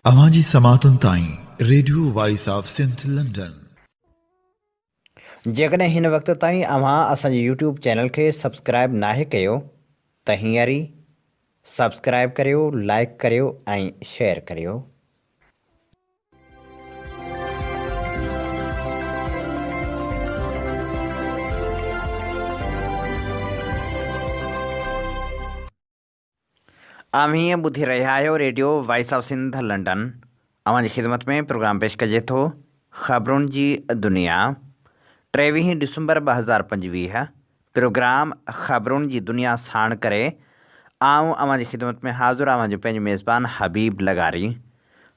अवांजी समातुनि ताईं radio voice of Sindh London. जेकॾहिं हिन वक़्त ताईं अव्हां असांजे यूट्यूब चैनल खे सब्सक्राइब नाहे कयो त हींअर ई सब्सक्राइब करियो, लाइक करियो ऐं शेयर करियो। हीअं ॿुधी रहिया आहियो radio voice of Sindh London. अव्हांजी ख़िदमत में प्रोग्राम पेश कजे थो ख़बरुनि जी दुनिया। 23 डिसंबर 2025 प्रोग्राम ख़बरुनि जी दुनिया साण करे आऊं अव्हांजी ख़िदमत में हाज़िर आहियां पंहिंजो मेज़बान हबीब लगारी।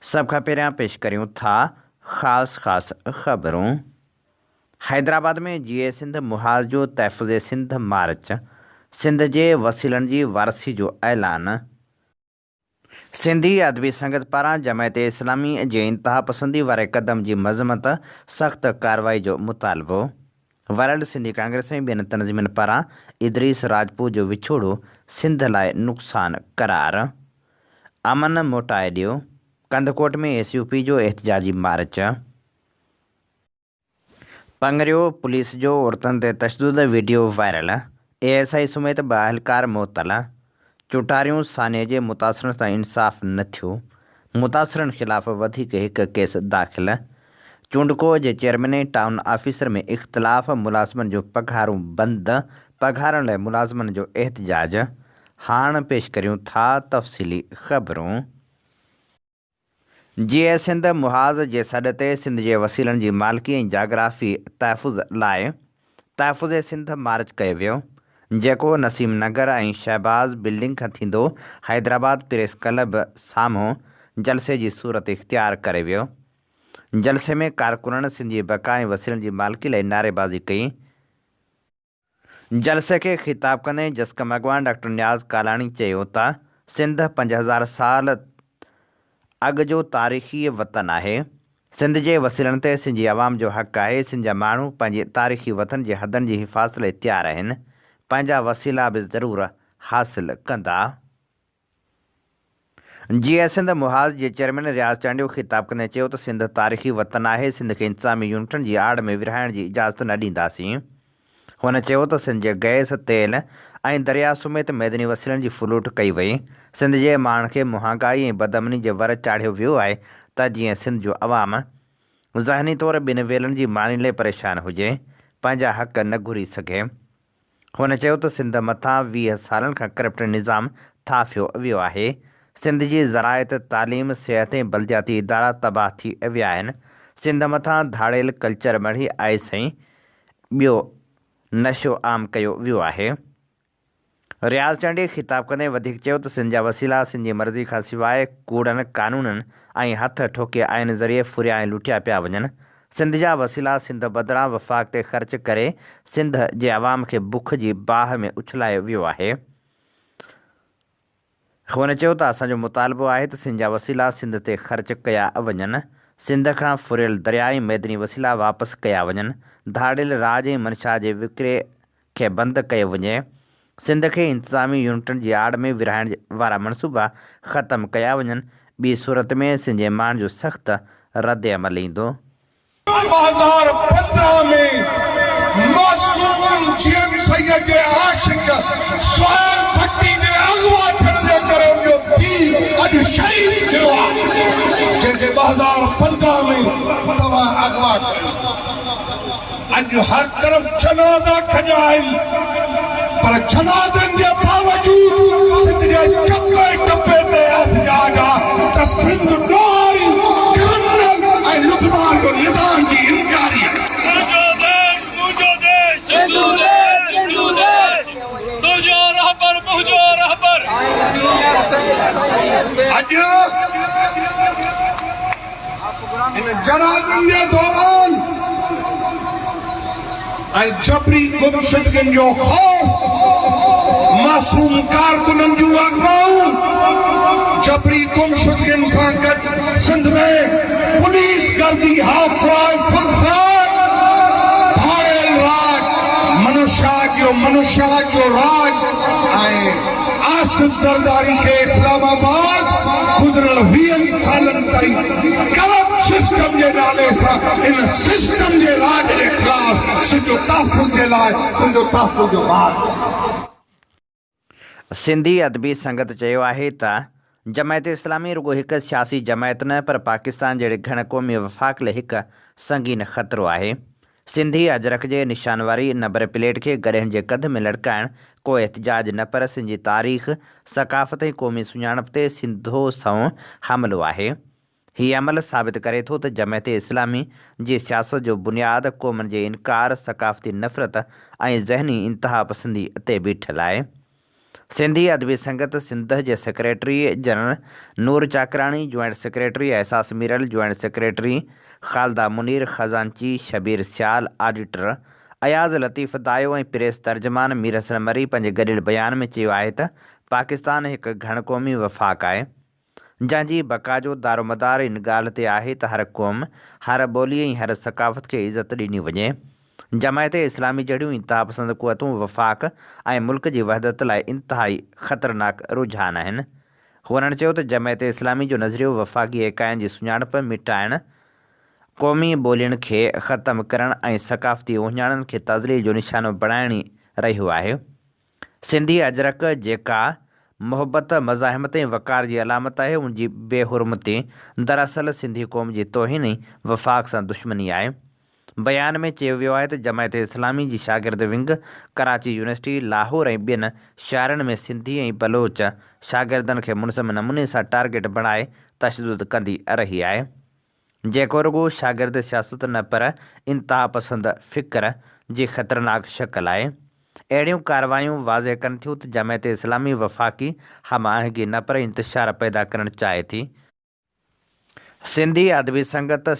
सभ खां पहिरियां पेश करियूं था ख़ासि ख़बरूं। हैदराबाद में जीए सिंध मुहाज़ जो तहफ़ुज़े सिंध मार्च, सिंध जे वसीलनि जी वारसी जो ऐलान। सिंधी अदबी संगत पारां जमायत इस्लामी जे इंतिहा पसंदी वारे क़दम जी मज़मत, सख़्त कार्रवाई जो मुतालबो। वर्ल्ड सिंधी कांग्रेस ऐं ॿियनि तनज़ीमनि पारां इदरीस राजपूत जो विछोड़ो सिंध लाइ नुक़सान करार। अमन मोटाए ॾियो, कंदकोट में SUP जो एहतिजाजी मार्च। पंगरियो पुलिस जो औरतुनि ते तशदुद वीडियो वायरल, ASI समेत 2 अहलकार मुअतल। चुटारियूं साने जे मुतासिरनि सां इंसाफ़ न थियो, मुतासिरनि ख़िलाफ़ वधीक हिकु केस दाख़िल। चूंडको जे चेयरमैन टाउन ऑफिसर में इख़्तिलाफ़, मुलाज़िमनि जो पघारूं बंदि, पघारनि लाइ मुलाज़िमनि जो एहतिजाज। हाणे पेश करियूं था तफ़सीली ख़बरूं। जीए सिंध मुहाज़ जे सॾ ते सिंध जे वसीलनि जी मालिकी ऐं जाग्राफ़ी तहफ़ुज़ लाइ तहफ़ुज़े सिंध मार्च कयो वियो, जेको नसीम नगर ऐं शहबाज़ बिल्डिंग खां थींदो हैदराबाद प्रेस क्लब साम्हूं जलसे जी सूरत इख़्तियार करे वियो। जलसे में कारकुननि सिंध जी बका ऐं वसीलनि जी मालिकी लाइ नारेबाज़ी कई। जलसे खे ख़िताब कंदे जस्कम अॻवान डॉक्टर नियाज़ कालाणी चयो त सिंध 5000 साल अॻु जो तारीख़ी वतन आहे। सिंध जे वसीलनि ते सिंधी अवाम जो हक़ आहे। सिंध जा माण्हू पंहिंजे तारीख़ी वतन जे हदनि जी हिफ़ाज़त लाइ तयारु आहिनि, पंहिंजा वसीला बि ज़रूरु हासिल कंदा। जीए सिंध मुहाज़ जे चेयरमैन रियाज़ चांडियो ख़िताब कंदे चयो त सिंध तारीख़ी वतन आहे, सिंध खे इंतज़ामी यूनिटनि जी आड़ में विरहाइण जी इजाज़त न ॾींदासीं। हुन चयो त सिंध जे गैस, तेल ऐं दरिया समेत मैदनी वसीलनि जी फलूट कई वई। सिंध जे माण्हुनि खे महांगाई ऐं बदअमनी जे वर चाढ़ियो वियो आहे त जीअं सिंध जो अवाम ज़हनी तौरु ॿिनि वेलनि जी मानी लाइ परेशान हुजे, पंहिंजा हक़ न घुरी सघे। हुन चयो त सिंध मथां 20 सालनि खां करप्ट निज़ाम थाफियो वियो आहे। सिंध जी ज़रायत, तालीम, सिहत ऐं बल्दियाती इदारा तबाह थी विया आहिनि। सिंध मथां धाड़ेल कल्चर मढ़ी आयसि ऐं ॿियो नशो आम कयो वियो आहे। रियाज़ चांडी ख़िताब कंदे वधीक चयो त सिंध जा वसीला सिंध जी मर्ज़ी खां सवाइ कूड़नि कानूननि ऐं हथ ठोके आइन ज़रिए फुरिया ऐं लुटिया पिया वञनि। सिंध जा वसीला सिंध बदिरां वफ़ाक़ ते ख़र्च करे सिंध जे अवाम खे बुख जी बाहि में उछलायो वियो आहे। हुन चयो त असांजो मुतालबो आहे त सिंध जा वसीला सिंध ते ख़र्च कया वञनि, सिंध खां फुरियल दरिया ऐं मैदनी वसीला वापसि कया वञनि, धाड़ियल राज ऐं मंशा जे विकिरे खे बंदि कयो वञे, सिंध खे इंतज़ामी यूनिटनि जी आड़ में विरहाइण वारा मनसूबा ख़तमु कया वञनि। ॿी सूरत में सिंध जे माण्हुनि जो सख़्तु रद्द अमल ईंदो। 2015 में मासूम जीएम सैयद जे आशिक सुहैल भट्टी ने अगवा थियण जे करे उनजो पीउ अॼु शहीद थियो आहे, जंहिंखे 2015 में तव्हां अगवा कयो। अॼु हर तरफ़ जनाज़ा खॼा आहिनि, पर जनाज़नि जे बावजूद सिंध जे चपे टपे ते एहतिजाज आहे त सिंध ॾोही क्रिमिनल ऐं लुटमार जो निज़ाम जी इनकारी आहे। मुझो देश सिंधु देश, सिंधु देश, तुझो रहबर मुझो रहबर। अॼु इन जनाज़नि जे दौरान ऐं जबरी गुमशुदगियुनि जो ख़ौफ़, मासूम कारकुननि जूं अगवाऊं, जबरी गुमशुदगियुनि सां गॾु सिंध में पुलिस गर्दी, भाड़ेल राज, मनुष्या जो राज ऐं आसिफ ज़रदारी खे इस्लामाबाद गुज़िरियल 20 सालनि ताईं करप्ट सिस्टम जे नाले सां इन सिस्टम जे राज जे ख़िलाफ़ सिंधु तहफ़ुज़ जे लाइ सिंधु तहफ़ुज़ जो ॿार सिंधी अदबी संगत चयो आहे त जमायत इस्लामी रुगो हिकु सियासी जमायत न पर पाकिस्तान जहिड़े घण क़ौमी वफ़ाक़ लाइ हिकु संगीन ख़तरो आहे। सिंधी अजरक जे निशान वारी नंबर प्लेट खे गॾियण जे कद में लड़काइण को एहतजाज न पर सिंधी तारीख़ सक़ाफ़त ऐं क़ौमी सुञाणप ते सिंधो सऊं हमिलो आहे। हीउ अमल साबित करे थो त जमायत इस्लामी जी सियासत जो बुनियादु क़ौमनि जे इनकार सक़ाफ़ती नफ़रत ऐं ज़हनी इंतिहा पसंदी ते बीठल आहे। सिंधी अदबी संगत सिंध जे सेक्रेटरी जनरल नूर चाकराणी, जॉइंट सेक्रेटरी एहसास मीरल, जॉइंट सेक्रेटरी ख़ालदा मुनीर, ख़ज़ानची शबीर सियाल, ऑडिटर अयाज़ लतीफ़ दायो ऐं प्रेस तर्जमान मीर हसन मरी पंहिंजे गॾियल बयान में चयो आहे त पाकिस्तान हिकु घण क़ौमी वफ़ाक़ आहे जंहिंजी बका जो दारोमदार इन ॻाल्हि ते आहे त हर क़ौम, हर ॿोली ऐं हर सक़ाफ़त खे इज़त ॾिनी वञे। जमायत इस्लामी जहिड़ियूं इंतिहा पसंद क़ुवतूं वफ़ाक़ ऐं मुल्क जी वहदत लाइ इंतिहाई ख़तरनाक रुझान आहिनि। हुननि चयो त जमायत इस्लामी जो नज़रियो वफ़ाक़ी इकाइयुनि जी सुञाणप मिटाइण, क़ौमी ॿोलियुनि खे ख़तमु करणु ऐं सक़ाफ़ती उहिञाणनि खे तज़लील जो निशानो बणाइण रहियो आहे। सिंधी अजरक जेका मुहबत, मज़ाहिमत ऐं वक़ार जी अलामत आहे, उनजी बेहुरमती दरअसल सिंधी क़ौम जी तौहीन ऐं वफ़ाक़ सां दुश्मनी आहे। बयान में चयो वियो आहे त जमायत इस्लामी जी शागिर्द विंग कराची यूनिवर्सिटी, लाहौर ऐं ॿियनि शहरनि में सिंधी ऐं बलोच शागिर्दनि खे मुनज़म नमूने सां टारगेट बणाए तशदुद कंदी रही आहे, जेको रुगो शागिर्द सियासत न पर इंतिहा पसंद फ़िक्र जी ख़तरनाक शक्ल आहे। अहिड़ियूं कार्रवायूं वाज़े कनि थियूं त जमायत इस्लामी वफ़ाक़ी हम आहंगी न पर इंतिशार पैदा करणु चाहे थी। सिंधी अदबी संगत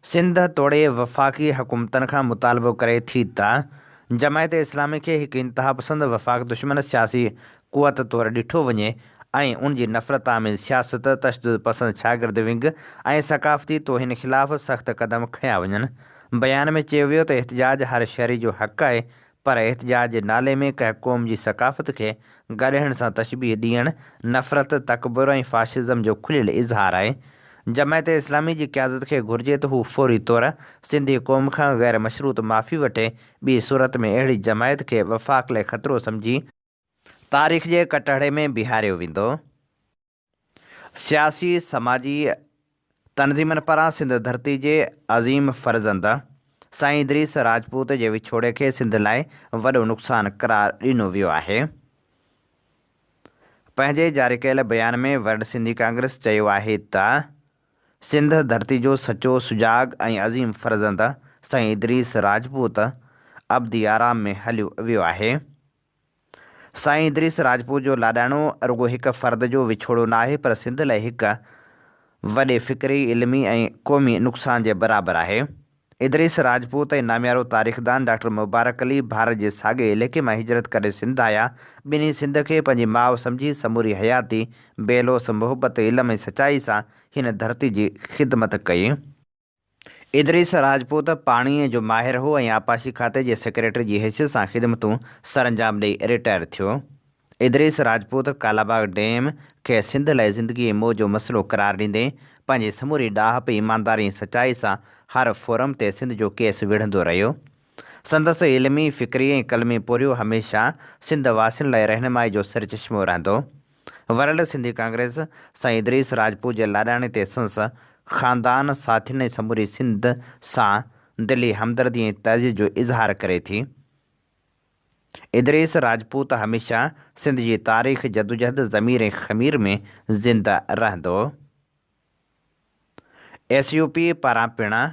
सिंध तोड़े वफ़ाक़ी हुकूमतनि खां मुतालबो करे थी त जमायत इस्लामी खे हिकु इंतिहा पसंद वफ़ाक़ दुश्मन सियासी क़ुवत तौरु ॾिठो वञे ऐं उनजी नफ़रत आमेज़ सियासत, तशदुद पसंद शागिर्द विंग ऐं सक़ाफ़ती तौहीन ख़िलाफ़ सख़्त क़दम खयां वञनि। बयान में चयो वियो त एहतजाज हर शहरी जो हक़ आहे, पर एहतजाज जे नाले में कंहिं क़ौम जी सक़ाफ़त खे ॻाल्हाइण सां तशबीह ॾियणु नफ़रत, तकबुर ऐं फ़ाशिज़म जो खुलियल इज़हार आहे। जमायत इस्लामी जी क़यादत खे घुरिजे त हू फ़ौरी तौरु सिंधी क़ौम खां ग़ैर मशरूत माफ़ी वठे। ॿी सूरत में अहिड़ी जमायत खे वफ़ाक़ लाइ ख़तरो सम्झी तारीख़ जे कटहड़े में बीहारियो वेंदो। सियासी समाजी तनज़ीमनि पारां सिंध धरती जे अज़ीम फ़र्ज़ंद साईं इदरीस राजपूत जे विछोड़े खे सिंध लाइ वॾो नुक़सानु क़रार ॾिनो वियो आहे। पंहिंजे जारी कयल बयान में वर्ल्ड सिंधी कांग्रेस चयो आहे त सिंध धरती जो सचो सुजाग ऐं अज़ीम फ़र्ज़ंद साईं इदरीस राजपूत अब्दी आराम में हलियो वियो आहे। साईं इदरीस राजपूत जो लाॾाणो रुगो हिकु फ़र्द जो विछोड़ो न आहे, पर सिंध लाइ हिकु वॾे फ़िक्री, इल्मी ऐं क़ौमी नुक़सान जे बराबरि आहे। इदरीस राजपूत ऐं नामियारो तारीख़दान डॉक्टर मुबारक अली भारत जे साॻे इलाइक़े मां हिजरत करे सिंध आया। ॿिन्ही सिंध खे पंहिंजी माउ सम्झी समूरी हयाती बेलोस मुहबत, इल्म ऐं सचाई सां हिन धरती जी ख़िदमत कई। इदरीस राजपूत पाणीअ जो माहिर हो ऐं आपाशी खाते जे सेक्रेटरी जी हैसियत सां ख़िदमतूं सरअंजाम ॾेई रिटायर थियो। इदरीस राजपूत कालाबाग डैम खे सिंध लाइ ज़िंदगी ऐं मौज जो मसइलो क़रार ॾींदे पंहिंजी समूरी ॾाहप, ईमानदारी ऐं सचाई सां हर फोरम ते सिंध जो केस विढ़ंदो रहियो। संदसि इल्मी, फ़िक्री ऐं कलमी पोरियो हमेशह सिंध वासियुनि लाइ रहनुमाई जो सरचश्मो रहंदो। वर्ल्ड सिंधी कांग्रेस साईं इदरीस राजपूत जे लाॾाणे ते संस ख़ानदान, साथियुनि ऐं समूरी सिंध सां दिली हमदर्दी ऐं तइज़ीज़ जो इज़हार करे थी। इदरीस राजपूत हमेशह सिंध जी तारीख़, जदोजहद, ज़मीर ऐं ख़मीर में ज़िंदा रहंदो। SUP पारां पिणु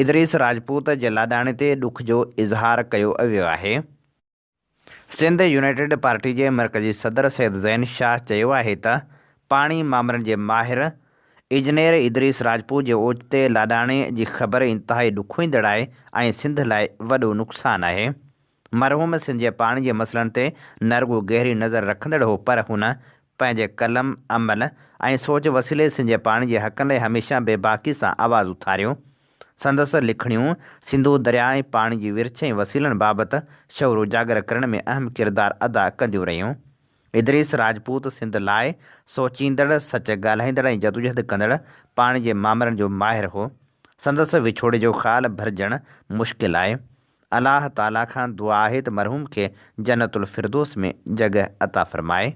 इदरीस राजपूत जे लाॾाणे ते ॾुख जो इज़हार कयो वियो आहे। सिंध यूनाइटेड पार्टी जे मरकज़ी सदर सैयद ज़ैन शाह चयो आहे त पाणी मामलनि जे माहिर इंजीनियर इदरीस राजपूत जे ओचिते लाॾाणे जी ख़बर इंतिहाई ॾुखोईंदड़ आहे ऐं सिंध लाइ वॾो नुक़सानु आहे। मरहूम सिंध जे पाणी जे मसइलनि ते न रुगो गहरी नज़र रखंदड़ हो, पर हुन पंहिंजे कलम, अमल ऐं सोच वसीले सिंध जे पाणी जे हक़नि लाइ हमेशह बेबाकी सां आवाज़ उथारियो। संदसि लिखणियूं सिंधु दरिया ऐं पाणी जी विरछ ऐं वसीलनि बाबति शऊर उजागर करण में अहम किरदारु अदा कंदियूं रहियूं। इदरीस राजपूत सिंध लाइ सोचींदड़ सच ॻाल्हाईंदड़ ऐं जदोजहद कंदड़ पाण जे मामलनि जो माहिर हो। संदसि विछोड़े जो ख़्यालु भरिजणु मुश्किल आहे। अलाह ताला खां दुआ आहे त मरहूम खे जन्नतुल फिरदौस में जॻह अता फ़रमाए।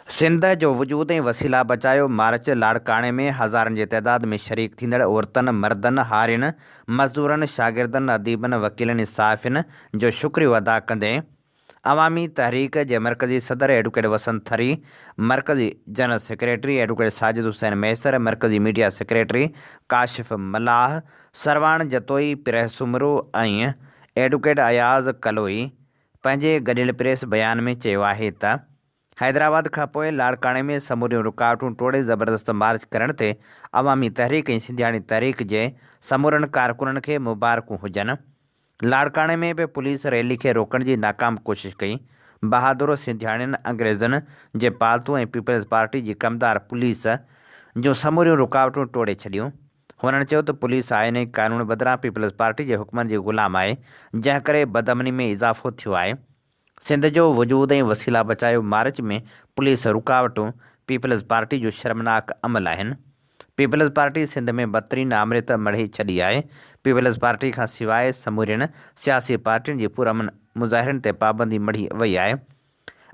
सिंध जो वजूद ऐं वसीला बचायो मार्च लाड़काणे में हज़ारनि जे तइदाद में शरीक थींदड़ औरतनि, मर्दनि, हारियुनि, मज़दूरनि, शागिर्दनि, अदीबनि, वकीलनि, साफ़ियुनि जो शुक्रियो अदा कंदे अवामी तहरीक जे मरकज़ी सदर एडवोकेट वसंत थरी, मरकज़ी general secretary advocate Sajid Hussain Maisar, मरकज़ी मीडिया सेक्रेटरी काशिफ़ मलाह, सरवाण जतोई प्रेस सुमरो ऐं एडवोकेट अयाज़ कलोई पंहिंजे गॾियल प्रेस बयान में चयो आहे त हैदराबाद खां पोइ लाड़काणे में समूरियूं रुकावटूं टोड़े ज़बरदस्त मार्च करण ते अवामी तहरीक ऐं सिंधियाणी तहरीक जे समूरनि कारकुननि खे मुबारकूं हुजनि। लाड़काणे में बि पुलिस रैली खे रोकण जी नाकाम कोशिशि कई। बहादुर सिंधियाणियुनि अंग्रेज़नि जे पालतू ऐं पीपल्स पार्टी जी कमदार पुलिस जूं समूरियूं रुकावटूं टोड़े छॾियूं। हुननि चयो त पुलिस आइन ऐं कानून बदिरां पीपल्स पार्टी जे हुकमनि जी ग़ुलाम आहे, जंहिं करे बदअमनी में इज़ाफ़ो थियो आहे। सिंध जो वजूद ऐं वसीला बचायो मार्च में पुलिस रुकावटूं पीपल्स पार्टी जो शर्मनाक अमल आहिनि। पीपल्स पार्टी सिंध में बदतरीन आमरियत मढ़ी छॾी आहे। पीपल्स पार्टी खां सवाइ समूरियुनि सियासी पार्टियुनि जी पुरअमन मुज़ाहिरनि ते पाबंदी मढ़ी वई आहे।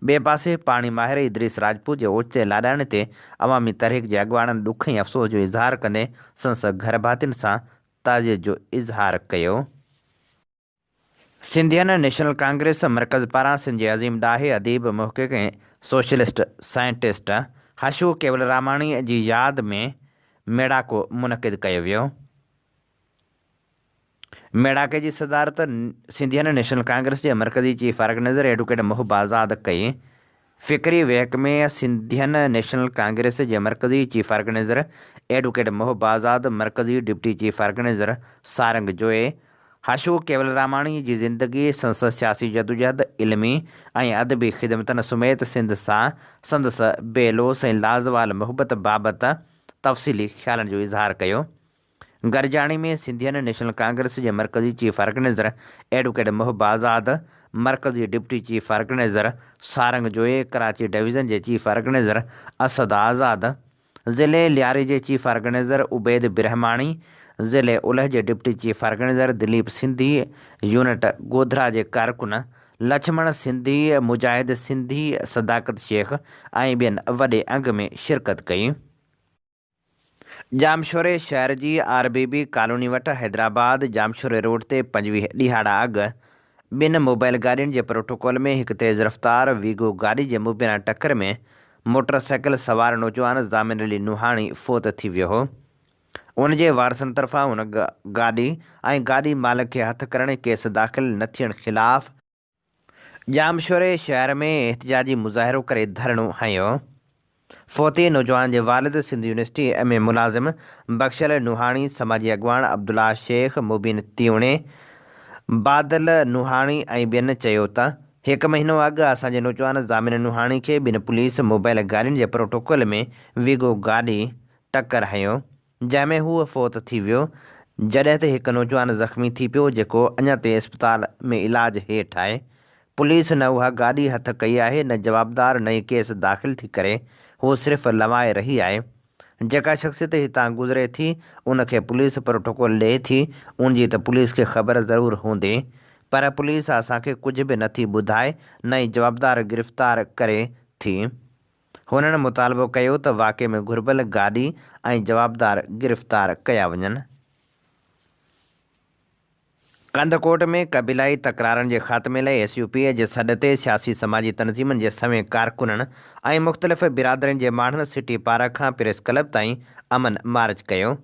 ॿिए पासे पाणी माहिर इदरीस राजपूत जे ओचिते लाॾाणे ते अवामी तहरीक जे अॻुवाणनि ॾुख ऐं अफ़सोस जो इज़हार कंदे संदसि घर भातियुनि सां ताज़ियत जो इज़हार कयो। सिंधियन नेशनल कांग्रेस मर्कज़ पारां सिंध जे अज़ीम ॾाहे अदीब, मुहक़िक़ ऐं सोशलिस्ट साइंटिस्ट हशू केवलरामाणी जी यादि में मेड़ाको मुनक़िद कयो वियो। मेड़ाके जी सदारत सिंधियन नेशनल कांग्रेस जे मरकज़ी चीफ ऑर्गेनाइज़र एडवोकेट मोहब आज़ाद कई। फ़िक्री महकमे सिंधियन नेशनल कांग्रेस जे मरकज़ी chief organiser advocate Mohab Azad, मरकज़ी डिप्टी चीफ ऑर्गेनाइज़र सारंग जोए हशू केवलरामाणी जी ज़िंदगी, संदसि सियासी जदोजहद, इल्मी ऐं अदबी ख़िदमतनि समेत सिंध सां संदसि बेलोस ऐं लाज़वाल मुहबत बाबति तफ़सीली ख़्यालनि जो इज़हार कयो। गरजाणी में सिंधियन नेशनल कांग्रेस जे मरकज़ी chief organiser advocate Mohab Azad, मरकज़ी deputy chief organiser Sarang Joye, Karachi division जे चीफ ऑर्गेनाइज़र असद आज़ाद, ज़िले लियारी जे चीफ ऑर्गेनाइज़र उबैद बिरहमाणी, ज़िले उलह जे deputy chief organiser Dilip Sindhi, unit Godhra जे कारकुन लक्ष्मण सिंधी, मुजाहिद सिंधी, सदाकत शेख ऐं ॿियनि वॾे अंग में शिरकत कई। जामशोरे शहर जी RBB कॉलोनी वटि हैदराबाद जामशोरे रोड ते 25 ॾींहाड़ा अॻु ॿिनि मोबाइल गाॾियुनि जे प्रोटोकॉल में हिकु तेज़ रफ़्तार वीगो गाॾी जे मुबैना टकर में मोटरसाइकिल सवार नौजवान ज़ामिन अली नुहाणी फ़ौत थी वियो हो। उन जे वारसनि तरफ़ां हुन गाॾी ऐं गाॾी मालिक खे हथु करण केस दाख़िल न थियण ख़िलाफ़ जामशोरे शहर में एहतिजाजी मुज़ाहिरो करे धरणो हंयो। फ़ौती नौजवान जे वालिद सिंध यूनिवर्सिटी MA मुलाज़िम बख्शल नुहाणी, समाजी अॻुवान अब्दुल्ला शेख, मुबीन तीवणे, बादल नुहाणी ऐं ॿियनि चयो त हिकु महीनो अॻु असांजे नौजवान ज़ामिन नुहाणी खे ॿिनि पुलिस मोबाइल गाॾियुनि जे प्रोटोकॉल में वीगो गाॾी टकर हंयो, जंहिंमें हूअ फ़ौत थी वियो, जॾहिं त हिकु नौजवान ज़ख़्मी थी पियो जेको अञा ताईं इस्पताल में इलाज हेठि आहे। पुलिस न उहा गाॾी हथु कई आहे, न जवाबदार, न ई केस दाख़िल थी करे हू सिर्फ़ु लवाए रही आहे। जेका शख़्सियत हितां गुज़रे थी उनखे पुलिस प्रोटोकॉल ॾिए थी, उनजी त पुलिस खे ख़बर ज़रूरु हूंदी, पर पुलिस असांखे कुझु बि नथी ॿुधाए, न ई जवाबदार गिरफ़्तार करे थी। हुननि मुतालबो कयो त वाक़े में घुर्बल गाॾी ऐं जवाबदार गिरफ़्तार कया वञनि। कंदकोट में क़बीलाई तकरारनि जे ख़ात्मे लाइ SUP जे सॾ ते सियासी समाजी तनज़ीमनि जे समें कारकुननि ऐं मुख़्तलिफ़ बिरादरियुनि जे माण्हुनि सिटी पार्क खां प्रेस क्लब ताईं अमन मार्च कयो।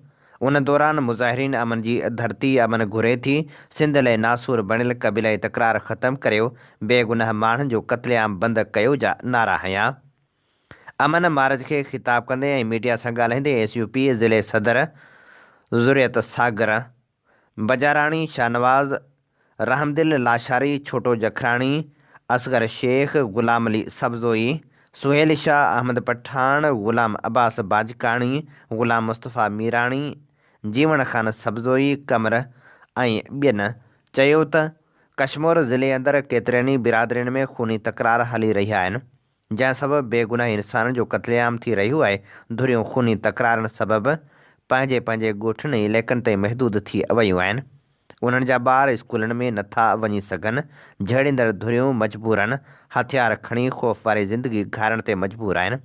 उन दौरान मुज़ाहिरीन अमन जी धरती अमन घुरे थी, सिंध लाइ नासूर बणियल क़बीलाई तकरार ख़तमु करियो, बेगुनाह माण्हुनि जो क़त्लेआम बंदि कयो जा नारा हंया। अमन मार्च खे ख़िताब कंदे ऐं मीडिया सां ॻाल्हाईंदे SUP ज़िले सदर ज़ुरियत सागर, बजाराणी शाहनवाज़, रहमदिल लाशारी, छोटो जखराणी, असगर शेख, ग़ुलाम अली सब्ज़ोई, सुहेल शाह, अहमद पठान, ग़ुलाम अब्बास बाजकाणी, ग़ुलाम मुस्तफ़ा मीराणी, जीवन ख़ान सब्ज़ोई, कमर ऐं ॿियनि चयो त कश्मीर ज़िले अंदरि केतिरनि ई बिरादरियुनि में खूनी तकरार हली रहिया आहिनि। जंहिं सबबु बेगुनाह इंसाननि जो क़त्लेआम थी रहियो आहे। धुरियूं खूनी तकरारनि सबबि पंहिंजे पंहिंजे ॻोठनि इलाइक़नि ताईं महदूद थी वियूं आहिनि। उन्हनि जा ॿार स्कूलनि में नथा वञी सघनि। झड़ींदड़ धुरियूं मजबूरनि हथियार खणी ख़ौफ़ वारी ज़िंदगी घारण ते मजबूर आहिनि।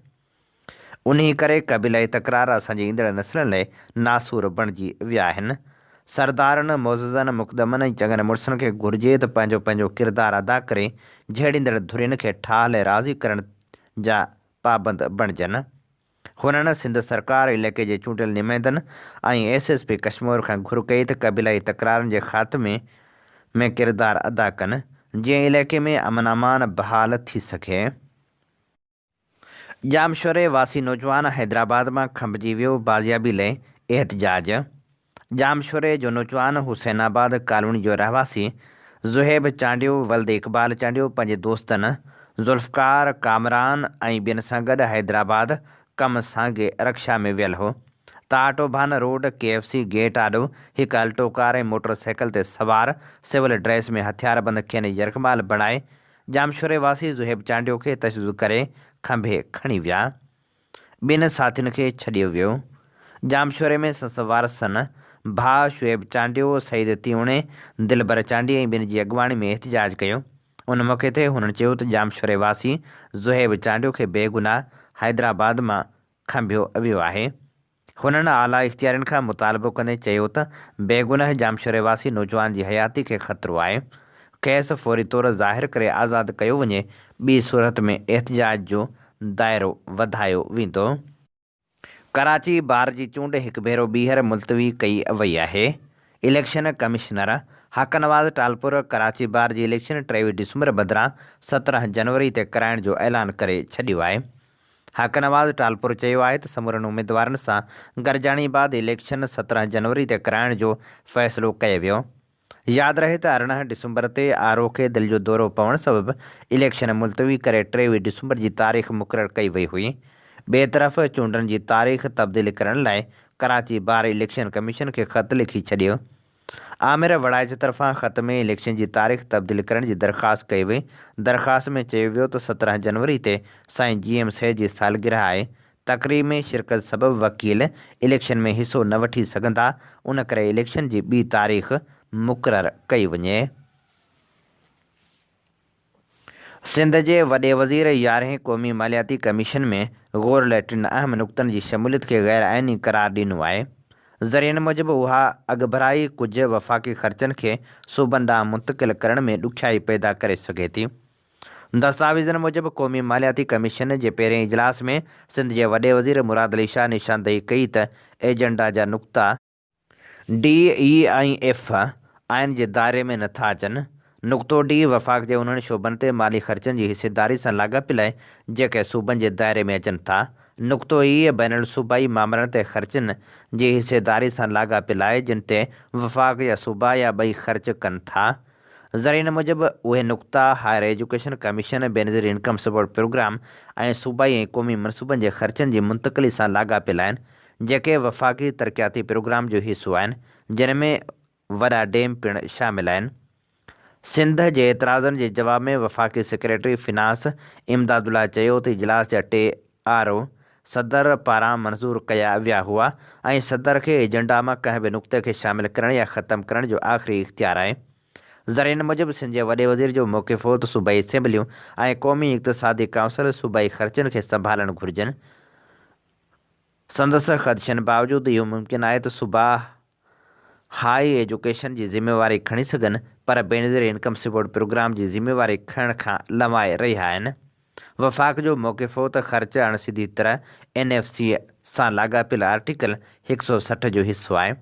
उन्ही करे क़बीलाई तकरार असांजी ईंदड़ नसलनि लाइ नासूर बणिजी विया आहिनि। सरदारनि मोज़नि मुक़दमनि ऐं चङनि मुड़ुसनि खे घुरिजे त पंहिंजो पंहिंजो किरदारु अदा करे झड़ींदड़ धुरियुनि खे ठाह राज़ी करण जा पाबंद बणिजनि। हुननि सिंध सरकार इलाइक़े जे चूंडियल नुमाइंदनि ऐं SSP कश्मीर खां घुर कई त क़बीलाई तकरारनि जे ख़ात्मे में किरदारु अदा कनि, जीअं इलाइक़े में अमन अमान बहाल थी सघे। जामशोरे वासी नौजवान हैदराबाद मां खंभिजी वियो, बाज़ियाबी लाइ एहतजाज। जामशोरे जो नौजवान हुसैनाबाद कॉलोनी जो रहवासी ज़ुहैब चांडियो वल्द इक़बाल चांडियो पंहिंजे दोस्तनि ज़ुल्फ़कार कामरान ऐं ॿियनि सां गॾु हैदराबाद कम सां रक्षा में वियल हो त आटोभान रोड KFC गेट आॾो हिकु अल्टो कार ऐं मोटरसाइकिल ते सवार सिविल ड्रेस में हथियारबंद खेनि यरगमाल बणाए जामशोरे वासी ज़ुहैब चांडियो खे तशदुद करे खंभे खणी विया। ॿिनि साथियुनि खे छॾियो वियो। जामशोरे में संस वारसनि भाउ शुएब चांडियो, सईद तीवणे, दिलबर चांडी ऐं ॿिनि जी अॻुवाणी में एहतजाज कयो। उन मौक़े ते हुननि चयो त जामशोरे वासी ज़ुहैब चांडियो खे बेगुनाह हैदराबाद मां खंभियो वियो आहे। हुननि आला इख़्तियारनि खां मुतालबो कंदे चयो त बेगुनाह जामशोरे वासी नौजवान जी हयाती खे ख़तरो आहे। खेसि फ़ौरी तौरु ज़ाहिर करे आज़ादु कयो वञे। ॿी सूरत में एहतजाज जो दाइरो वधायो वेंदो। कराची बार जी चूंड हिकु भेरो ॿीहर मुलतवी कई वई आहे। इलेक्शन कमिश्नर हक़ नवाज़ टालपुर कराची बार जी इलेक्शन 23 डिसंबर बदिरां 17 जनवरी ते कराइण जो ऐलान करे छॾियो आहे। हक़ नवाज़ टालपुर चयो आहे त समूरनि उमेदवारनि सां गॾिजाणी बैदि इलेक्शन 17 जनवरी ते कराइण जो फ़ैसिलो कयो वियो। यादि रहे त 18 डिसंबर ते आरओ खे दिलि जो दौरो पवण सबबि इलेक्शन मुलतवी करे 23 डिसंबर जी तारीख़ मुक़ररु कई वई हुई। ॿिए तरफ़ चूंडनि जी तारीख़ तब्दील करण लाइ कराची बार इलेक्शन कमीशन खे ख़त लिखी छॾियो। आमिर वड़ाइच तरफ़ां ख़त में इलेक्शन जी तारीख़ तब्दील करण जी दरख़्वास्त कई वई। दरख़्वास्त में चयो वियो त 17 जनवरी ते साईं GM सैद जी सालगिरह आहे। तक़रीब में शिरकत सबबि वकील इलेक्शन में हिसो न वठी सघंदा, उन करे इलेक्शन जी ॿी तारीख़ मुक़ररु कई वञे। सिंध जे वॾे वज़ीर 11हें क़ौमी मालियाती कमीशन में ग़ौर लाइ 3 अहम नुक़्तनि जी शमूलियत खे ग़ैर आइनी क़रार ॾिनो आहे। ज़रियनि मूजिबि उहा अॻुभराई कुझु वफ़ाक़ी ख़र्चनि खे सूबनि ॾांहुं मुंतक़िल करण में ॾुखियाई पैदा करे सघे थी। दस्तावेज़नि मूजिबि क़ौमी मालियाती कमीशन जे पहिरें इजलास में सिंध जे वॾे वज़ीर मुराद अली शाह निशानदेही कई त एजेंडा जा नुक़्ता D, E ऐं F आइन जे दायरे में नथा अचनि। नुक़्तो D वफ़ाक़ जे उन्हनि शोबनि ते माली ख़र्चनि जी हिसेदारी सां लाॻापियल आहे जेके सूबनि जे दायरे में अचनि था। नुक़्तो E बैनुल सूबाई मामलनि ते ख़र्चनि जी हिसेदारी सां लाॻापियल आहे जिन ते वफ़ाक़ या सूबा या ॿई ख़र्च कनि था। ज़रियनि मूजिबि उहे नुक़्ता higher education commission, Benazir income support programme ऐं सूबाई ऐं क़ौमी मनसूबनि जे ख़र्चनि जी मुंतक़िली सां लाॻापियल आहिनि जेके वफ़ाक़ी तरक़ियाती प्रोग्राम जो हिसो आहिनि, जिन में वॾा डैम पिणु शामिल आहिनि। सिंध जे एतिराज़नि जे जवाब में वफ़ाक़ी सेक्रेटरी फिनांस इमदादुल्ला चयो त इजलास जा 3 RO सदर पारां मंज़ूर कया विया हुआ ऐं सदर खे एजेंडा मां कंहिं बि नुक़्ते खे शामिल करण या ख़तमु करण जो आख़िरी इख़्तियार आहे। ज़रियनि मूजिबि सिंध जे वॾे वज़ीर जो मौक़िफ़ हो त सूबाई असेंबलियूं ऐं क़ौमी इक़्तिसादी काउंसिल सूबाई ख़र्चनि खे संभालणु घुरिजनि। संदसि ख़दशनि बावजूदि इहो मुमकिन आहे त सूबा हाई एजुकेशन जी ज़िम्मेवारी खणी सघनि, पर बेनज़ीर इनकम सपोर्ट प्रोग्राम जी ज़िम्मेवारी खणण खां लमाए रहिया आहिनि। वफ़ाक़ जो मौक़िफ़ हो त ख़र्च अणसिधी तरह NFC सां लाॻापियल आर्टिकल 160 जो हिसो आहे।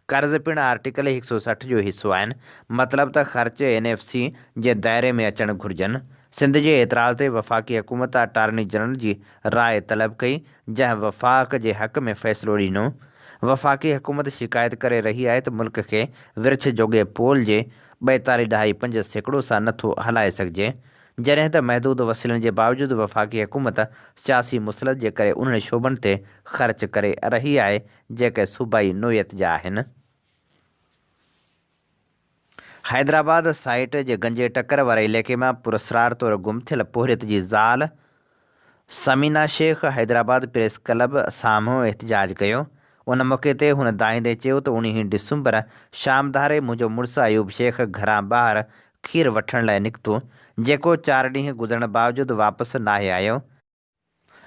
कर्ज़ पिणु आर्टिकल 160 जो हिसो आहिनि, मतिलबु त ख़र्च NFC जे दायरे में अचणु घुरिजनि। सिंध जे एतिराज़ ते वफ़ाक़ी हुकूमत अटार्नी जनरल जी राय तलब कई, जंहिं वफ़ाक़ जे हक़ में फ़ैसिलो ॾिनो। वफ़ाक़ी हुकूमत शिकायत करे रही आहे त मुल्क खे विर्छ जोगे पोल जे 42.5% सां नथो हलाए सघिजे, जॾहिं त महदूद वसीलनि जे बावजूदि वफ़ाक़ी हुकूमत सियासी मुसलत जे करे उन्हनि शोबनि ते ख़र्च करे रही आहे जेके सूबाई नोयत जा आहिनि। हैदराबाद साइट जे गंजे टकर वारे इलाइक़े मां पुरस्रार तौरु गुम थियल पोहरियत जी ज़ाल समीना शेख हैदराबाद प्रेस क्लब साम्हूं एहतजाज कयो। उन मौक़े ते हुन दाईंदे चयो त 19 डिसंबर शाम धारे मुंहिंजो मुड़ुसु अयूब शेख घरां ॿाहिरि खीर वठण लाइ निकितो, जेको 4 ॾींहं गुज़रण बावजूदि वापसि नाहे आयो।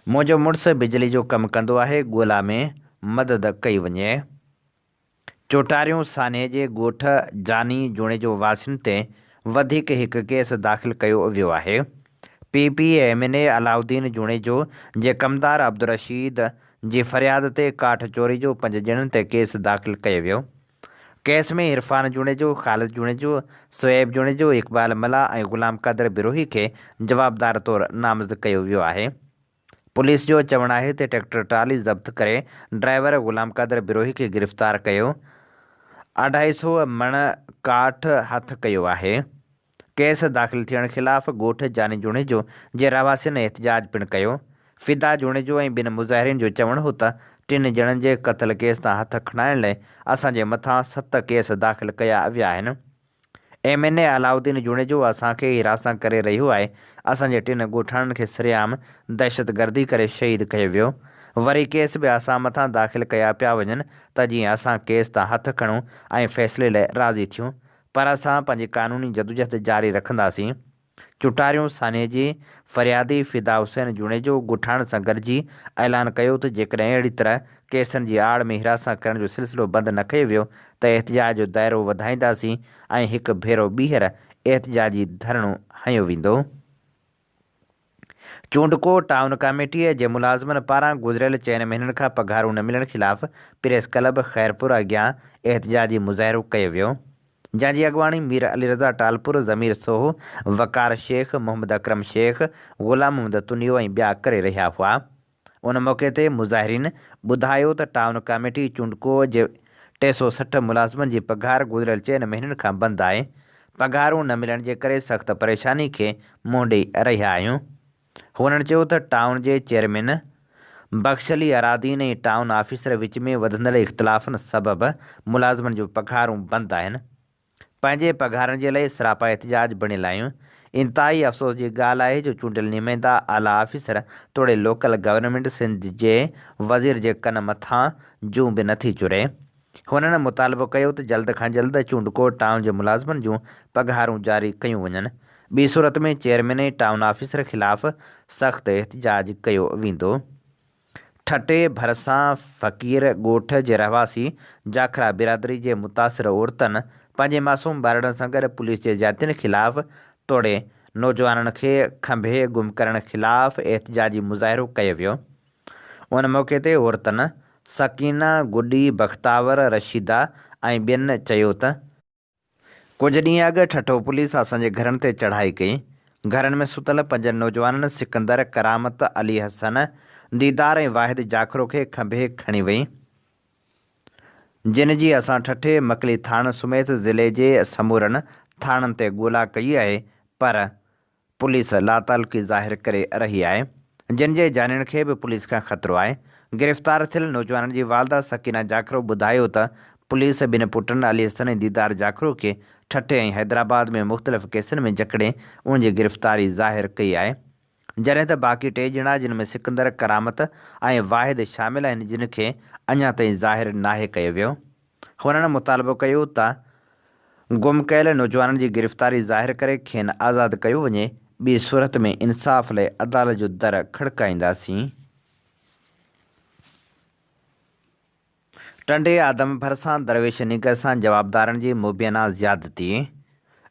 मुंहिंजो मुड़ुसु बिजली जो कमु कंदो आहे, ॻोल्हा में मदद कई वञे। चोटारियूं सान्हे जे ॻोठ जानी जूणे जो वासियुनि ते वधीक हिकु केस दाख़िल कयो वियो आहे। PPMNA अलाउद्दीन जूणे जो जे कमदार अब्दुल रशीद जी फ़रियाद ते काठ चोरी जो 5 ॼणनि ते केस दाख़िल कयो वियो। केस में इरफान जूणे जो, ख़ालिद जूणे जो, सुएब जूणे जो, इक़बाल मला ऐं ग़ुलाम क़दर बिरोही खे जवाबदार तौरु नामज़द कयो वियो आहे। पुलिस जो चवणु आहे त ट्रैक्टर ट्राली ज़ब्त करे ड्राइवर ग़ुलाम क़दर बिरोही खे गिरफ़्तार कयो, 250 मण काठ हथ कयो आहे। केस दाख़िल थियण ख़िलाफ़ ॻोठ जानी जूणे जो जे रहवासियुनि एहतजाज पिणु कयो। फिदा जूणे जो ऐं ॿिनि मुज़ाहिरीन जो चवणु हो त 3 ॼणनि जे क़त्ल केस तां हथ खणाइण लाइ असांजे मथां 7 केस दाख़िल कया विया आहिनि। MNA अलाउद्दीन जूणे जो असांखे हिरासत करे रहियो आहे। असांजे 3 ॻोठाणनि खे सरेआम दहशतगर्दी करे शहीद कयो वियो। वरी केस बि असां मथां दाख़िल कया पिया वञनि त जीअं असां केस तां हथ खणूं ऐं फ़ैसिले लाइ राज़ी थियूं, पर असां पंहिंजी क़ानूनी जदोजहद जारी रखंदासीं। चुटारियूं सान्हे जी फ़रियादी फिदा हुसैन जूणे जो ॻोठाण सां गॾिजी ऐलान कयो त जेकॾहिं अहिड़ी तरह केसनि जी आड़ में हिरासत करण जो सिलसिलो बंदि न कयो वियो त एहतजाज जो दाइरो वधाईंदासीं ऐं हिकु भेरो ॿीहर एहतजाजी धरणो हंयो वेंदो। चूंडकोट टाउन कमेटीअ जे मुलाज़िमनि पारां गुज़िरियल 4 महीननि खां पघारूं न मिलण ख़िलाफ़ प्रेस क्लब ख़ैरपुर अॻियां एहतजाजी मुज़ाहिरो कयो वियो, जंहिंजी अॻुवाणी मीर अली रज़ा टालपुर, ज़मीर सोहो, वकार शेख, मोहम्मद अकरम शेख, ग़ुलाम मोहम्मद तुनियो ऐं ॿिया करे रहिया हुआ। उन मौक़े ते मुज़ाहिरीन ॿुधायो त टाउन कमेटी चूंडको जे 360 मुलाज़िमनि जी पघार गुज़िरियल 4 महीननि खां बंदि आहे। पघारूं न मिलण जे करे सख़्त परेशानी खे मुंहुं ॾेई रहिया आहियूं। हुननि चयो त टाउन जे चेयरमैन बख़्शली अरादीन ऐं टाउन ऑफिसर विच में वधंदड़ इख़्तिलाफ़नि सबबि मुलाज़िमनि जूं पघारूं बंदि आहिनि। पंहिंजे पघारनि जे लाइ सरापा एहतजाज बणियल आहियूं। इंतिहाई अफ़सोस जी ॻाल्हि आहे जो चूंडियल नुमाइंदा आला ऑफिसर तोड़े लोकल गवर्नमेंट सिंध जे वज़ीर जे कन मथां जूं बि नथी चुरे। हुननि मुतालबो कयो त जल्द खां जल्द चूंडकोट टाउन जे मुलाज़िमनि जूं पघारूं जारी कयूं वञनि। ॿी सूरत में चेयरमैन ऐं टाउन ऑफिसर ख़िलाफ़ सख़्तु एहतजाज कयो वेंदो। ठटे भरिसां फ़क़ीर ॻोठ जे रहवासी जाखरा बिरादरी जे मुतासिर औरतुनि पंहिंजे मासूम ॿारनि सां गॾु पुलिस जे ज़्यादतियुनि ख़िलाफ़ तोड़े नौजवाननि खे खंभे गुम करण ख़िलाफ़ एहतजाजी मुज़ाहिरो कयो वियो। उन मौक़े ते औरतुनि सकीना, गुडी, बख़्तावर, रशीदा ऐं ॿियनि चयो त कुझु ॾींहं अॻु ठठो पुलिस असांजे घरनि ते चढ़ाई कई। घरनि में सुतल 5 नौजवाननि सिकंदर, करामत, अली हसन, दीदार ऐं वाहिद जाखरो खे खंभे खणी वई, जिन जी असां ठठे मकली थाण समेत ज़िले जे समूरनि थाणनि ते ॻोल्हा कई आहे, पर पुलिस लातालुकी ज़ाहिर करे रही आहे, जिन जे जानियुनि खे बि पुलिस खां ख़तरो आहे। गिरफ़्तार थियल नौजवाननि जी वालदा सकीना जाखरो ॿुधायो त पुलिस 2 पुटनि अली हसन ऐं दीदार जाखरो खे ठठे ऐं हैदराबाद में मुख़्तलिफ़ केसनि में जकड़े उन जी गिरफ़्तारी ज़ाहिर कई आहे, जॾहिं त बाक़ी 3 ॼणा जिन में सिकंदर, करामत ऐं वाहिद शामिल आहिनि, जिन खे अञा ताईं ज़ाहिर नाहे कयो वियो। हुननि मुतालबो कयो त गुम कयल नौजवाननि जी गिरफ़्तारी ज़ाहिर करे खेनि आज़ादु कयो वञे, ॿी सूरत में इंसाफ़ लाइ अदालत जो दर खड़काईंदासीं। टंडे आदम भरिसां दरवेश निगर सां जवाबदारनि जी मुबैना ज़्यादती।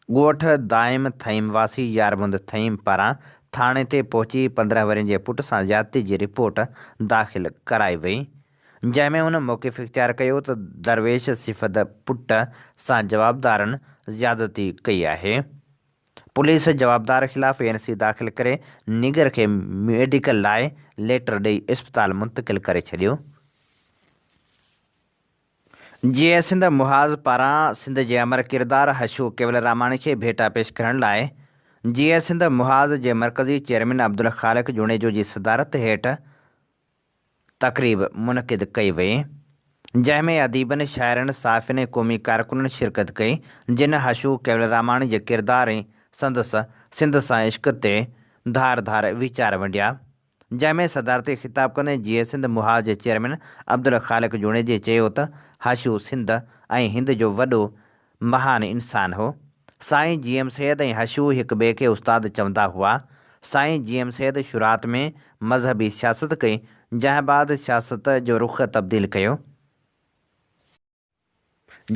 ॻोठ दाइम थईम वासी यारमुंद थईम पारां थाणे ते पहुची 15 वरनि जे पुट सां ज़्यादती जी रिपोर्ट दाख़िल कराई वई, जंहिंमें हुन मौक़िफ़ इख़्तियार कयो त दरवेश सिफ़त पुट सां जवाबदारनि ज़्यादती कई आहे। पुलिस जवाबदार ख़िलाफ़ ANC दाख़िल करे निगर खे मेडिकल लाइ लेटर ॾेई इस्पताल मुंतक़िल करे छॾियो। GS सिंध मुहाज़ पारां सिंध जे अमर किरदार हशू केवल रामाणी खे भेटा पेश करण लाइ GS सिंध मुहाज़ जे मरकज़ी चेयरमैन अब्दुल ख़ालिक जुणेजो जी सदारत हेठि तक़रीब मुनक़िद कई वई, जंहिंमें अदीबनि, शाइरनि, साफ़िन, क़ौमी कारकुननि शिरकत कई, जिन हशू केवल रामाणी जे किरदार ऐं संदसि सिंध सां इश्क ते धार धार वीचार वंडिया। जंहिंमें सदारती ख़िताब कंदे जीए सिंध मुहाज़ जे चेयरमैन अब्दुल ख़ालिक जुणेजी चयो त हशू सिंध ऐं हिंद जो वॾो महान इंसान हो। साईं GM सैयद ऐं हशू हिक ॿिए खे उस्ताद चवंदा हुआ। साईं GM सैयद शुरूआत में मज़हबी सियासत कई, जंहिं बाद सियासत जो रुख़ तब्दील कयो।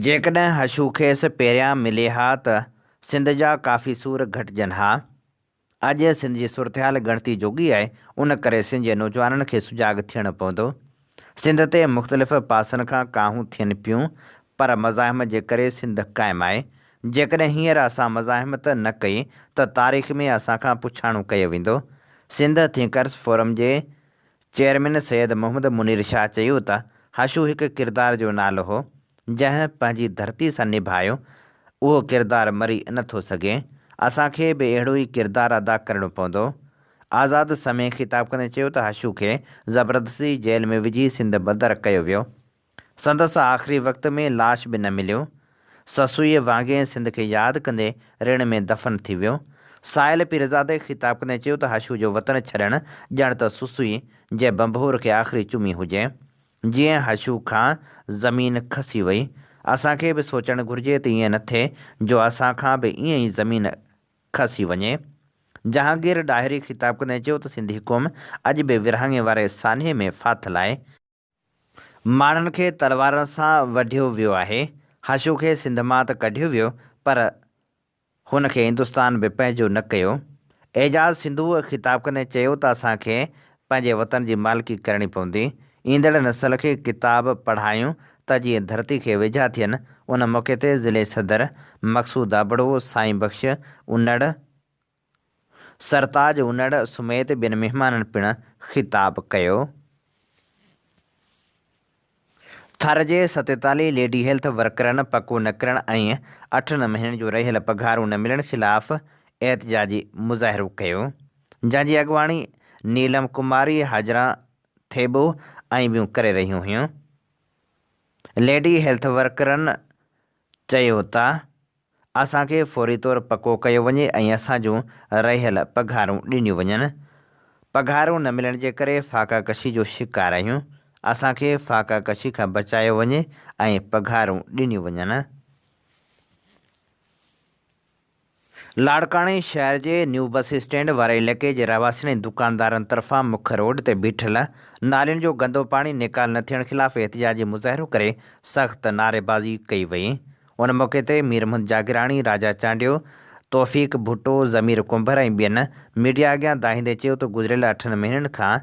जेकॾहिं हशू खेसि पहिरियां मिले हा त सिंध जा काफ़ी सूर घटिजनि हा। अॼु सिंध जी सूरत-हाल ॻणती जोगी आहे, उन करे सिंध जे नौजवाननि खे सुजाॻ थियणु पवंदो। सिंध ते मुख़्तलिफ़ पासनि खां काहूं थियनि पियूं, पर मज़ाहिम जे करे सिंध क़ाइमु आहे। जेकॾहिं हींअर असां मज़ाहिमत न कई त तारीख़ में असांखां पुछाणो कयो वेंदो। सिंध थिंकर्स फोरम जे चेयरमैन सैयद मोहम्मद मुनीर शाह चयो त हशू हिकु किरदार जो नालो हो, जंहिं पंहिंजी धरती सां निभायो। उहो किरदारु मरी नथो सघे। असांखे बि अहिड़ो ई किरदारु अदा करणो पवंदो। आज़ाद समय ख़िताब कंदे चयो त हशू खे ज़बरदस्ती जेल में विझी सिंध बदर कयो वियो। संदसि आख़िरी वक़्त में लाश बि न मिलियो। ससुईअ वांगुरु सिंध खे यादि कंदे ऋण में दफ़न थी वियो। साहिल पीरज़ादे ख़िताब कंदे चयो त हशू जो वतन छॾणु ॼण त सुसुई जे बंभोर खे आख़िरी चुमी हुजे। जीअं हशू खां ज़मीन खसी वई, असांखे बि सोचणु घुरिजे त ईअं न थिए जो असांखां बि ईअं ई ज़मीन खसी वञे। जहांगीर ॾाहिरी ख़िताब कंदे चयो त सिंधी क़ौम अॼु बि विरहाङे वारे सान्हे में फाथल आहे। माण्हुनि खे तलवारनि सां वढियो वियो आहे। हशू खे सिंध मां त कढियो वियो, पर हुन खे हिंदुस्तान बि पंहिंजो न कयो। एजाज़ सिंधू ख़िताब कंदे चयो त असांखे पंहिंजे वतन जी मालिकी करणी पवंदी। ईंदड़ नसल खे किताब पढ़ायूं त जीअं धरती खे वेझा थियनि। उन मौक़े ते ज़िले सदर मक़सूद आबड़ो, साईं बख़्श उनड़, सरताज उनड़ समेत ॿियनि महिमाननि पिणु ख़िताब कयो। थर जे 47 लेडी हेल्थ वर्करनि पको न करण ऐं 8 महीननि जो रहियल पघारूं न मिलण ख़िलाफ़ एहतिजाजी मुज़ाहिरो कयो, जंहिंजी अॻुवाणी नीलम कुमारी, हाजरा थेबो ऐं ॿियूं करे रहियूं हुयूं। लेडी हेल्थ वर्करनि चयो त असांखे फौरी तौरु पको कयो वञे ऐं असां जूं रहियल पघारूं ॾिनियूं वञनि। पघारूं न मिलण जे करे फ़ाक़ा कशी जो शिकार आहियूं। असांखे फ़ाक़ा कशी खां बचायो वञे ऐं पघारूं ॾिनियूं वञनि। लाड़काणे शहर जे न्यू बस स्टैंड वारे इलाइक़े जे रहवासियुनि ऐं दुकानदारनि तरफ़ां मुख रोड ते बीठल नालियुनि जो गंदो पाणी निकाल न थियण ख़िलाफ़ एहतिजाजी मुज़ाहिरो करे सख़्त नारेबाज़ी कई वई। उन मौक़े ते मीर मुहम्मद जागराणी, राजा चांडियो, तौफ़ीक़ भुट्टो, ज़मीर कुंभर ऐं ॿियनि मीडिया अॻियां दाहींदे चयो त गुज़िरियल 8 महीननि खां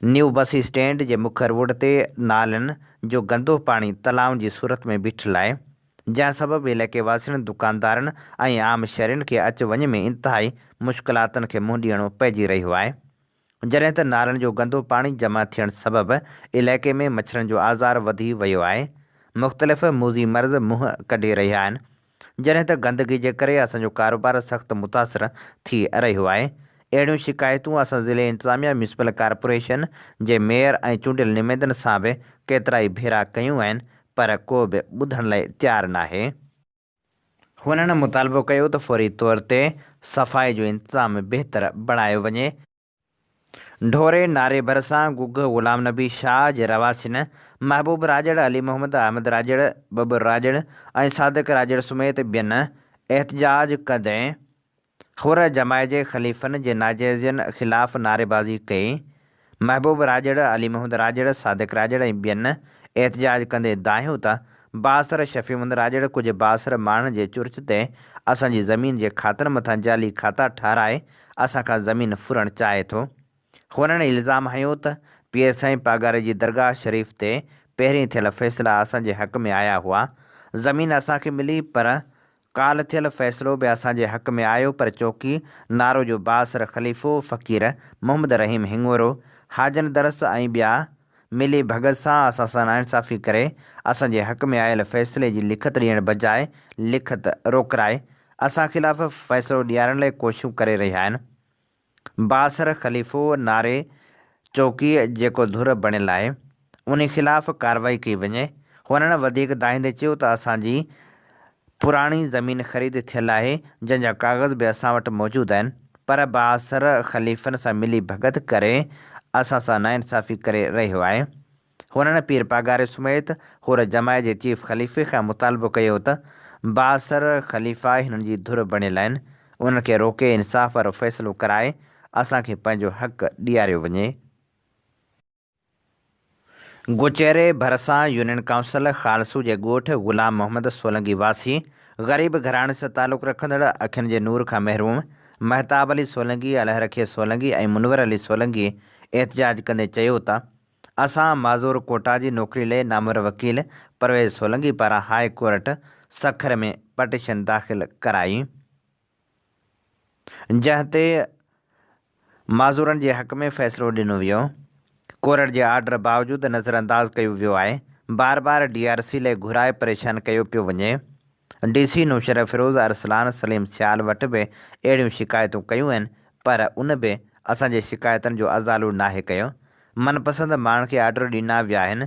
न्यू बस स्टैंड जे मुख रोड ते नालियुनि जो गंदो पाणी तलाउनि जी सूरत में बीठल आहे, जंहिं सबबु इलाइक़े वासियुनि, दुकानदारनि ऐं आम शहरियुनि खे अच वञ में इंतिहाई मुश्किलातुनि खे मुंहुं ॾियणो पइजी रहियो आहे। जॾहिं त नालियुनि जो गंदो पाणी जमा थियण सबबु इलाइक़े में मच्छरनि जो आज़ार वधी वियो आहे। मुख़्तलिफ़ मूज़ी मर्ज़ मुंहुं कढी रहिया आहिनि, जॾहिं त गंदगी जे करे असांजो कारोबार सख़्तु मुतासिर थी रहियो आहे। अहिड़ियूं शिकायतूं असां ज़िले इंतिज़ामिया, म्यूनिसिपल कॉर्पोरेशन जे मेयर ऐं चूंडियल नुमाइंदनि सां बि केतिरा ई भेरा कयूं आहिनि, पर को बि ॿुधण लाइ तयारु नाहे। हुननि मुतालबो कयो त फौरी तौर ते सफ़ाई जो इंतिज़ाम बहितर बणायो वञे। ढोरे नारे भरिसां गुग ग़ुलाम नबी शाह जे रवासियुनि महबूब राजड़, अली मोहम्मद, अहमद राजड़, बबर राजड़ ऐं सादिक राजड़ समेत ॿियनि एहतिजाज कंदे हुर जमाए जे ख़लीफ़नि जे नाजाइज़नि ख़िलाफ़ नारेबाज़ी कई। महबूब राजड़, अली मोहम्मद राजड़, सादिक राजड़ ऐं ॿियनि एहतिजाज कंदे दाहियो त बासर शफ़ीमुंद राजड़ कुझु बासर माण्हुनि जे चुर्च ते असांजी ज़मीन जे खातनि मथां जाली खाता ठाराए असांखां ज़मीन फुरणु चाहे थो। हुननि इल्ज़ाम हयो त पीर साईं पागारे जी दरगाह शरीफ़ ते पहिरीं थियल फ़ैसिला असांजे हक़ में आया हुआ। ज़मीन असांखे मिली, पर काल थियल फ़ैसिलो बि असांजे हक़ में आयो, पर चौकी नारो जो बासर ख़लीफ़ो फ़क़ीर मोहम्मद रहीम हिंगोरो, हाजन दरस ऐं ॿिया मिली भगत सां असां सां नाइंसाफ़ी करे असांजे हक़ में आयल फ़ैसिले जी लिखत ॾियण बजाए लिखत रोकराए असां ख़िलाफ़ु फ़ैसिलो ॾियारण लाइ कोशिशूं करे रहिया आहिनि। बासर ख़लीफ़ो नारे चौकी जेको धुर बणियलु आहे, उन ख़िलाफ़ु कार्रवाई कई वञे। हुननि वधीक दाहींदे चयो त असांजी पुराणी ज़मीन ख़रीद थियल आहे, जंहिंजा कागज़ बि असां वटि मौजूदु आहिनि, पर बासर ख़लीफ़नि सां मिली भगत करे असां सां नाइंसाफ़ी करे रहियो आहे। हुननि पीर पागारे समेत हुर जमाए जे चीफ ख़लीफ़े खां मुतालबो कयो त बासर ख़लीफ़ा हिननि जी धुर बणियल आहिनि, उन्हनि खे रोके इंसाफ़ वारो फ़ैसिलो कराए असांखे पंहिंजो हक़ ॾियारियो वञे। गुचेरे भरिसां यूनियन काउंसिल खालसू जे ॻोठ ग़ुलाम मोहम्मद सोलंगी वासी ग़रीब घराणे सां तालुक़ रखंदड़ अखियुनि जे नूर खां महरूम महताब अली सोलंगी, अलहरखे सोलंगी ऐं मुनवर अली सोलंगी एहतजाज कंदे चयो त असां माज़ूर कोटा जी नौकिरी लाइ नामवर वकील परवेज़ सोलंगी पारां हाई कोर्ट सखर में पटिशन दाख़िल कराई, जंहिं ते माज़ूरनि जे हक़ में फ़ैसिलो ॾिनो वियो। कोर्ट जे आर्डर बावजूदि नज़रअंदाज़ कयो वियो आहे। बार बार DRC लाइ घुराए परेशान कयो पियो वञे। DC नुशरत फिरोज़ अरसलान सलीम सियाल वटि बि अहिड़ियूं शिकायतूं कयूं आहिनि, पर उन बि असांजे शिकायतुनि जो अज़ालू नाहे कयो। मनपसंद माण्हुनि खे आर्डर ॾिना विया आहिनि,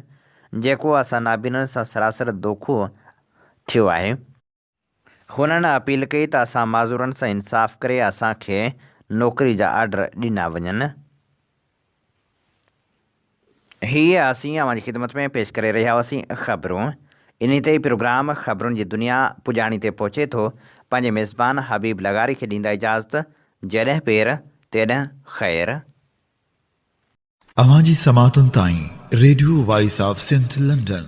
जेको असां नाबीननि सां सरासर धोखो थियो आहे। हुननि अपील कई त असां माज़ूरनि सां इंसाफ़ करे असांखे नौकिरी जा आर्डर ॾिना वञनि। हीअ असीं अव्हांजी ख़िदमत में पेश करे रहिया हुआसीं ख़बरूं। इन ते प्रोग्राम ख़बरुनि जी दुनिया पुॼाणी ते पहुचे थो। पंहिंजे मेज़बान हबीब लगारी खे ॾींदा इजाज़त। जॾहिं पेर तेॾहिं ख़ैर। अवां जी समातुनि ताईं radio voice of Sindh London.